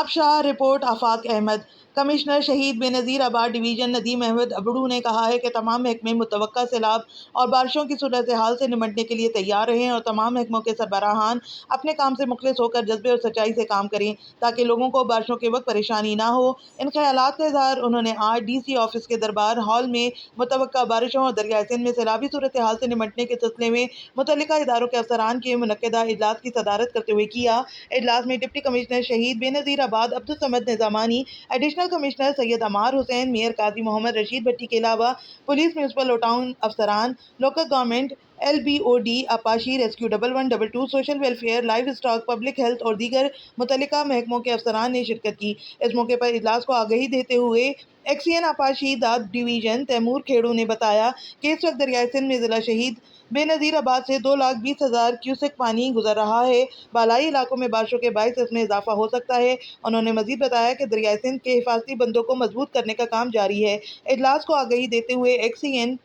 آبشار رپورٹ آفاق احمد۔ کمشنر شہید بے نظیر آباد ڈویژن ندیم احمد ابڑو نے کہا ہے کہ تمام محکمے متوقع سیلاب اور بارشوں کی صورتحال سے نمٹنے کے لیے تیار رہیں اور تمام محکموں کے سربراہان اپنے کام سے مخلص ہو کر جذبے اور سچائی سے کام کریں تاکہ لوگوں کو بارشوں کے وقت پریشانی نہ ہو۔ ان خیالات کا اظہار انہوں نے آج ڈی سی آفس کے دربار ہال میں متوقع بارشوں اور دریائے سندھ میں سیلابی صورتحال سے نمٹنے کے سلسلے میں متعلقہ اداروں کے افسران کے منعقدہ اجلاس کی صدارت کرتے ہوئے کیا۔ اجلاس میں ڈپٹی کمشنر شہید بے نظیر آباد عبدالصمد نظامانی، ایڈیشنل کمشنر سید عمار حسین، میئر قاضی محمد رشید بھٹی کے علاوہ پولیس، میونسپل اور ٹاؤن افسران، local government, LBOD، آپاشی، rescue 1112، social welfare, live stock, public health اور دیگر متعلقہ محکموں کے افسران نے شرکت کی۔ اس موقع پر اجلاس کو آگاہی دیتے ہوئے ایکسین آپاشی داد ڈویژن تیمور کھیڑو نے بتایا کہ اس وقت دریائے سندھ میں ضلع شہید بے نظیر آباد سے 2,20,000 کیوسک پانی گزر رہا ہے۔ بالائی علاقوں میں بارشوں کے باعث اس میں اضافہ ہو سکتا ہے۔ انہوں نے مزید بتایا کہ دریائے سندھ کے حفاظتی بندوں کو مضبوط کرنے کا کام جاری ہے۔ اجلاس کو آگاہی دیتے ہوئے ایکسین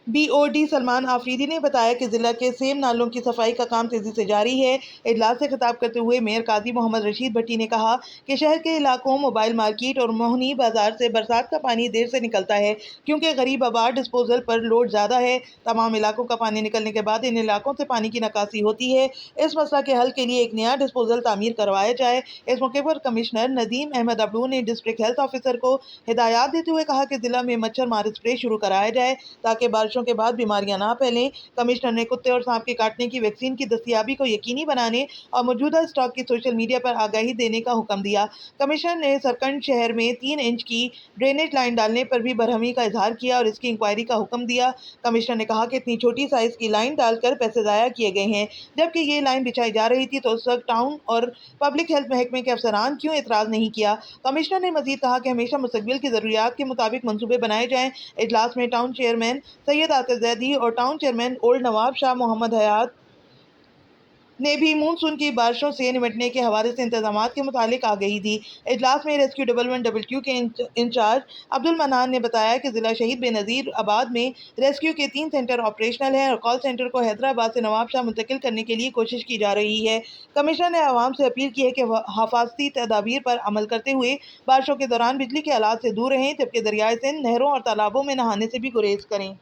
BOD سلمان آفریدی نے بتایا کہ ضلع کے سیم نالوں کی صفائی کا کام تیزی سے جاری ہے۔ اجلاس سے خطاب کرتے ہوئے میئر قاضی محمد رشید بھٹی نے کہا کہ شہر کے علاقوں، موبائل مارکیٹ اور موہنی بازار سے برسات کا پانی دیر سے نکلتا ہے کیونکہ غریب آباد ڈسپوزل پر لوڈ زیادہ ہے۔ تمام علاقوں کا پانی نکلنے کے بعد ان علاقوں سے پانی کی نکاسی ہوتی ہے۔ اس مسئلہ کے حل کے لیے ایک نیا ڈسپوزل تعمیر کروایا جائے۔ اس موقع پر کمشنر ندیم احمد ابڑو نے ڈسٹرکٹ ہیلتھ آفیسر کو ہدایات دیتے ہوئے کہا کہ ضلع میں مچھر مار اسپرے شروع کرایا جائے تاکہ بارشوں کے بعد بیماریاں نہ پھیلیں۔ کمشنر نے کتے اور سانپ کے کاٹنے کی ویکسین کی دستیابی کو یقینی بنانے اور موجودہ اسٹاک کی سوشل میڈیا پر آگاہی دینے کا حکم دیا۔ کمشنر نے سرکنڈ شہر میں 3 انچ کی ڈرینیج لائن ڈالنے پر بھی برہمی کا اظہار کیا اور اس کی انکوائری کا حکم دیا۔ کمشنر نے کہا کہ اتنی چھوٹی سائز کی لائن ڈال کر پیسے ضائع کیے گئے ہیں، جبکہ یہ لائن بچھائی جا رہی تھی تو اس وقت ٹاؤن اور پبلک ہیلتھ محکمے کے افسران کیوں اعتراض نہیں کیا۔ کمشنر نے مزید کہا کہ ہمیشہ مستقبل کی ضروریات کے مطابق منصوبے بنائے جائیں۔ اجلاس میں ٹاؤن چیئرمین سید عاطف زیدی اور ٹاؤن چیئرمین اولڈ نواب شاہ محمد حیات نے بھی مون سون کی بارشوں سے نمٹنے کے حوالے سے انتظامات کے متعلق آگاہی دی۔ اجلاس میں ریسکیو 1112 کے انچارج عبدالمنان نے بتایا کہ ضلع شہید بے نظیر آباد میں ریسکیو کے 3 سینٹر آپریشنل ہیں اور کال سینٹر کو حیدرآباد سے نواب شاہ منتقل کرنے کے لیے کوشش کی جا رہی ہے۔ کمشنر نے عوام سے اپیل کی ہے کہ حفاظتی تدابیر پر عمل کرتے ہوئے بارشوں کے دوران بجلی کے آلات سے دور رہیں، جبکہ دریائے سندھ، نہروں اور تالابوں میں نہانے سے بھی گریز کریں۔